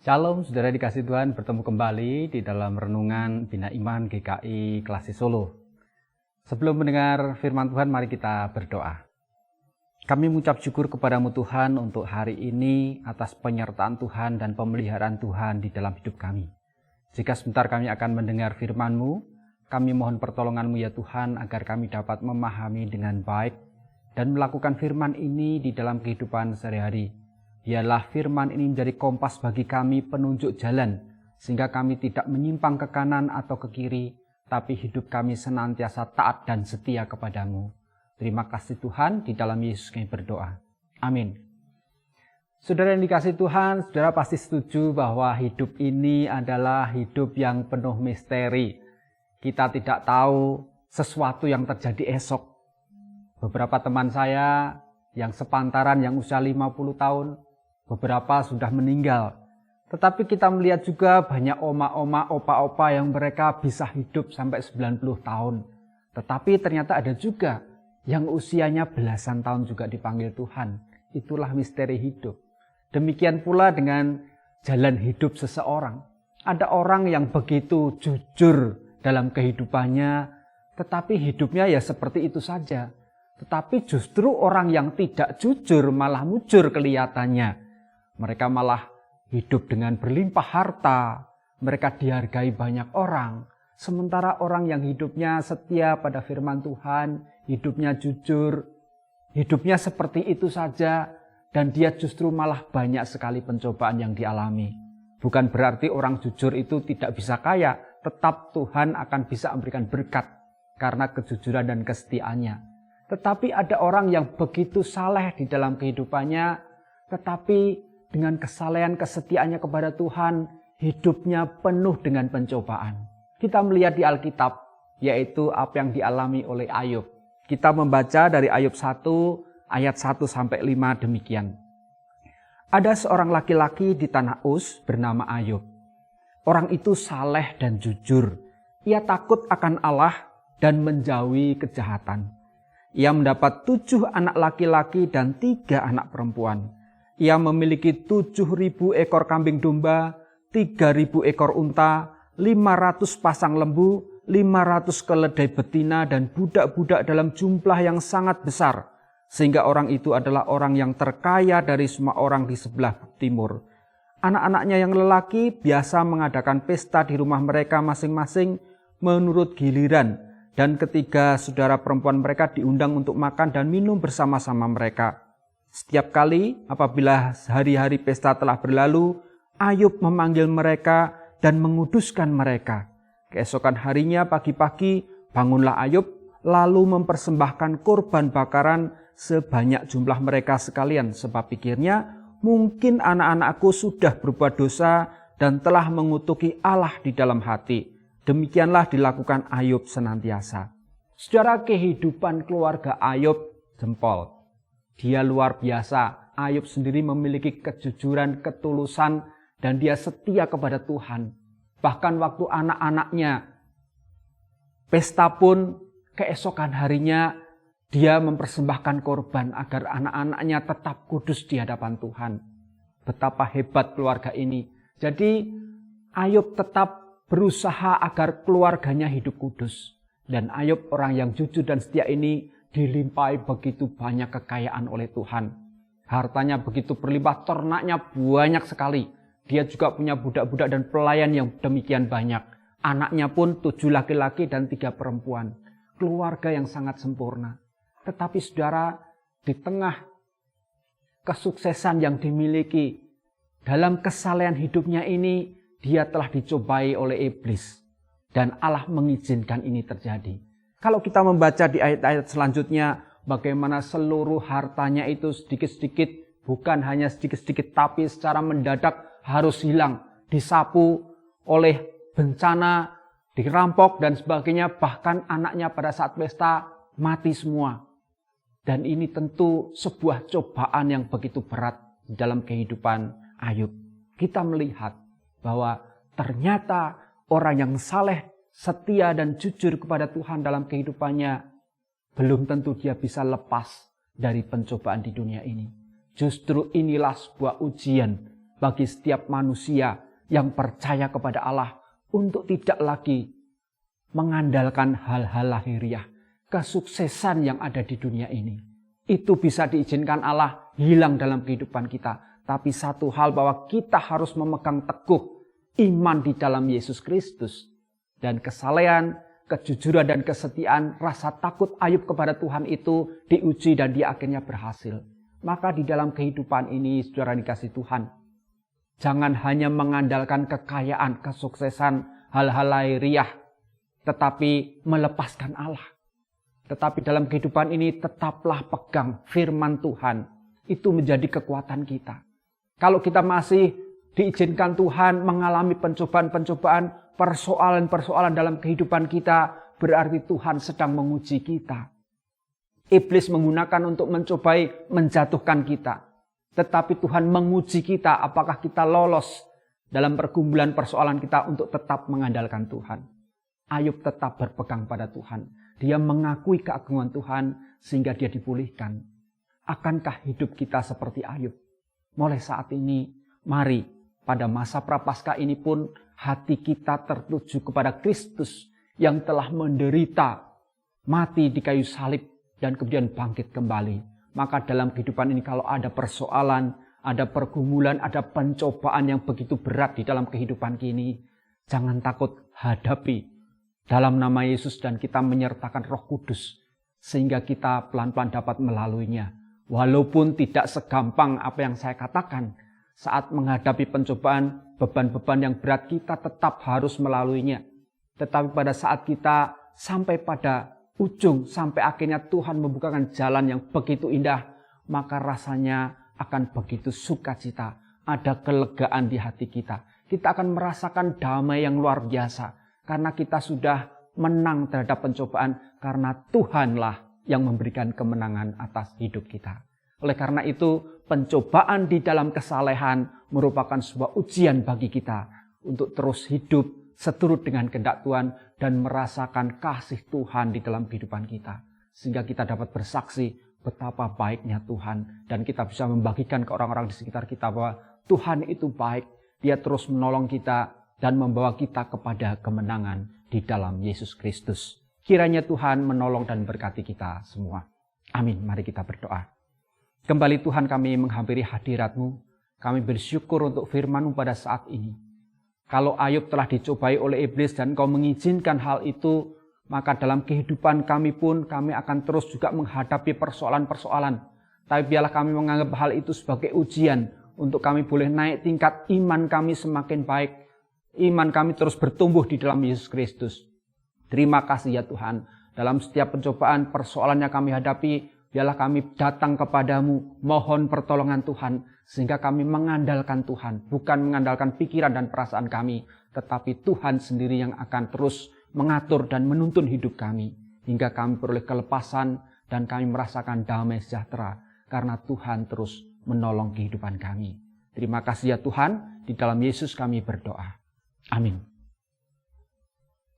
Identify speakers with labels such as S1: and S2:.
S1: Shalom, saudara dikasih Tuhan, bertemu kembali di dalam renungan Bina Iman GKI Klasi Solo. Sebelum mendengar firman Tuhan, mari kita berdoa. Kami mengucap syukur kepadamu Tuhan untuk hari ini atas penyertaan Tuhan dan pemeliharaan Tuhan di dalam hidup kami. Jika sebentar kami akan mendengar firman-Mu, kami mohon pertolongan-Mu ya Tuhan agar kami dapat memahami dengan baik dan melakukan firman ini di dalam kehidupan sehari-hari. Biarlah firman ini menjadi kompas bagi kami penunjuk jalan, sehingga kami tidak menyimpang ke kanan atau ke kiri, tapi hidup kami senantiasa taat dan setia kepadamu. Terima kasih Tuhan, di dalam Yesus kami berdoa. Amin. Saudara yang dikasih Tuhan, saudara pasti setuju bahwa hidup ini adalah hidup yang penuh misteri. Kita tidak tahu sesuatu yang terjadi esok. Beberapa teman saya yang sepantaran yang usia 50 tahun, beberapa sudah meninggal. Tetapi kita melihat juga banyak oma-oma, opa-opa yang mereka bisa hidup sampai 90 tahun. Tetapi ternyata ada juga yang usianya belasan tahun juga dipanggil Tuhan. Itulah misteri hidup. Demikian pula dengan jalan hidup seseorang. Ada orang yang begitu jujur dalam kehidupannya, tetapi hidupnya ya seperti itu saja. Tetapi justru orang yang tidak jujur malah mujur kelihatannya. Mereka malah hidup dengan berlimpah harta, mereka dihargai banyak orang. Sementara orang yang hidupnya setia pada firman Tuhan, hidupnya jujur, hidupnya seperti itu saja, dan dia justru malah banyak sekali pencobaan yang dialami. Bukan berarti orang jujur itu tidak bisa kaya, tetap Tuhan akan bisa memberikan berkat karena kejujuran dan kesetiaannya. Tetapi ada orang yang begitu saleh di dalam kehidupannya, tetapi dengan kesalehan kesetiaannya kepada Tuhan, hidupnya penuh dengan pencobaan. Kita melihat di Alkitab, yaitu apa yang dialami oleh Ayub. Kita membaca dari Ayub 1, ayat 1-5 demikian. Ada seorang laki-laki di tanah Uz bernama Ayub. Orang itu saleh dan jujur. Ia takut akan Allah dan menjauhi kejahatan. Ia mendapat 7 anak laki-laki dan 3 anak perempuan. Ia memiliki 7.000 ekor kambing domba, 3.000 ekor unta, 500 pasang lembu, 500 keledai betina, dan budak-budak dalam jumlah yang sangat besar. Sehingga orang itu adalah orang yang terkaya dari semua orang di sebelah timur. Anak-anaknya yang lelaki biasa mengadakan pesta di rumah mereka masing-masing menurut giliran. Dan ketiga saudara perempuan mereka diundang untuk makan dan minum bersama-sama mereka. Setiap kali apabila hari-hari pesta telah berlalu, Ayub memanggil mereka dan menguduskan mereka. Keesokan harinya pagi-pagi bangunlah Ayub lalu mempersembahkan korban bakaran sebanyak jumlah mereka sekalian. Sebab pikirnya mungkin anak-anakku sudah berbuat dosa dan telah mengutuki Allah di dalam hati. Demikianlah dilakukan Ayub senantiasa. Saudara, kehidupan keluarga Ayub jempol. Dia luar biasa. Ayub sendiri memiliki kejujuran, ketulusan, dan dia setia kepada Tuhan. Bahkan waktu anak-anaknya pesta pun keesokan harinya dia mempersembahkan korban agar anak-anaknya tetap kudus di hadapan Tuhan. Betapa hebat keluarga ini. Jadi Ayub tetap berusaha agar keluarganya hidup kudus. Dan Ayub orang yang jujur dan setia ini dilimpahi begitu banyak kekayaan oleh Tuhan. Hartanya begitu berlimpah, ternaknya banyak sekali. Dia juga punya budak-budak dan pelayan yang demikian banyak. Anaknya pun 7 laki-laki dan 3 perempuan. Keluarga yang sangat sempurna. Tetapi saudara, di tengah kesuksesan yang dimiliki, dalam kesalehan hidupnya ini, dia telah dicobai oleh iblis. Dan Allah mengizinkan ini terjadi. Kalau kita membaca di ayat-ayat selanjutnya, bagaimana seluruh hartanya itu sedikit-sedikit, bukan hanya sedikit-sedikit, tapi secara mendadak harus hilang, disapu oleh bencana, dirampok dan sebagainya, bahkan anaknya pada saat pesta mati semua. Dan ini tentu sebuah cobaan yang begitu berat dalam kehidupan Ayub. Kita melihat bahwa ternyata orang yang saleh, setia dan jujur kepada Tuhan dalam kehidupannya, belum tentu dia bisa lepas dari pencobaan di dunia ini. Justru inilah sebuah ujian bagi setiap manusia yang percaya kepada Allah untuk tidak lagi mengandalkan hal-hal lahiriah, kesuksesan yang ada di dunia ini. Itu bisa diizinkan Allah hilang dalam kehidupan kita. Tapi satu hal bahwa kita harus memegang teguh iman di dalam Yesus Kristus. Dan kesalehan, kejujuran dan kesetiaan, rasa takut Ayub kepada Tuhan itu diuji dan dia akhirnya berhasil. Maka di dalam kehidupan ini, saudara dikasih Tuhan, jangan hanya mengandalkan kekayaan, kesuksesan, hal-hal lahiriah, tetapi melepaskan Allah. Tetapi dalam kehidupan ini tetaplah pegang firman Tuhan. Itu menjadi kekuatan kita. Kalau kita masih diizinkan Tuhan mengalami pencobaan-pencobaan, persoalan-persoalan dalam kehidupan kita, berarti Tuhan sedang menguji kita. Iblis menggunakan untuk mencobai menjatuhkan kita. Tetapi Tuhan menguji kita apakah kita lolos dalam pergumulan persoalan kita untuk tetap mengandalkan Tuhan. Ayub tetap berpegang pada Tuhan. Dia mengakui keagungan Tuhan sehingga dia dipulihkan. Akankah hidup kita seperti Ayub? Mulai saat ini, mari pada masa prapaskah ini pun hati kita tertuju kepada Kristus yang telah menderita, mati di kayu salib, dan kemudian bangkit kembali. Maka dalam kehidupan ini kalau ada persoalan, ada pergumulan, ada pencobaan yang begitu berat di dalam kehidupan ini, jangan takut, hadapi dalam nama Yesus dan kita menyertakan Roh Kudus sehingga kita pelan-pelan dapat melaluinya. Walaupun tidak segampang apa yang saya katakan, saat menghadapi pencobaan, beban-beban yang berat kita tetap harus melaluinya. Tetapi pada saat kita sampai pada ujung, sampai akhirnya Tuhan membukakan jalan yang begitu indah, maka rasanya akan begitu sukacita. Ada kelegaan di hati kita. Kita akan merasakan damai yang luar biasa. Karena kita sudah menang terhadap pencobaan. Karena Tuhanlah yang memberikan kemenangan atas hidup kita. Oleh karena itu, pencobaan di dalam kesalehan merupakan sebuah ujian bagi kita. Untuk terus hidup seturut dengan kehendak Tuhan dan merasakan kasih Tuhan di dalam kehidupan kita. Sehingga kita dapat bersaksi betapa baiknya Tuhan. Dan kita bisa membagikan ke orang-orang di sekitar kita bahwa Tuhan itu baik. Dia terus menolong kita dan membawa kita kepada kemenangan di dalam Yesus Kristus. Kiranya Tuhan menolong dan berkati kita semua. Amin. Mari kita berdoa. Kembali Tuhan kami menghampiri hadirat-Mu. Kami bersyukur untuk firman-Mu pada saat ini. Kalau Ayub telah dicobai oleh iblis dan Engkau mengizinkan hal itu, maka dalam kehidupan kami pun kami akan terus juga menghadapi persoalan-persoalan. Tapi biarlah kami menganggap hal itu sebagai ujian untuk kami boleh naik tingkat iman kami semakin baik. Iman kami terus bertumbuh di dalam Yesus Kristus. Terima kasih ya Tuhan. Dalam setiap pencobaan, persoalan yang kami hadapi, biarlah kami datang kepadamu, mohon pertolongan Tuhan. Sehingga kami mengandalkan Tuhan, bukan mengandalkan pikiran dan perasaan kami, tetapi Tuhan sendiri yang akan terus mengatur dan menuntun hidup kami. Hingga kami peroleh kelepasan dan kami merasakan damai sejahtera, karena Tuhan terus menolong kehidupan kami. Terima kasih ya Tuhan, di dalam Yesus kami berdoa. Amin.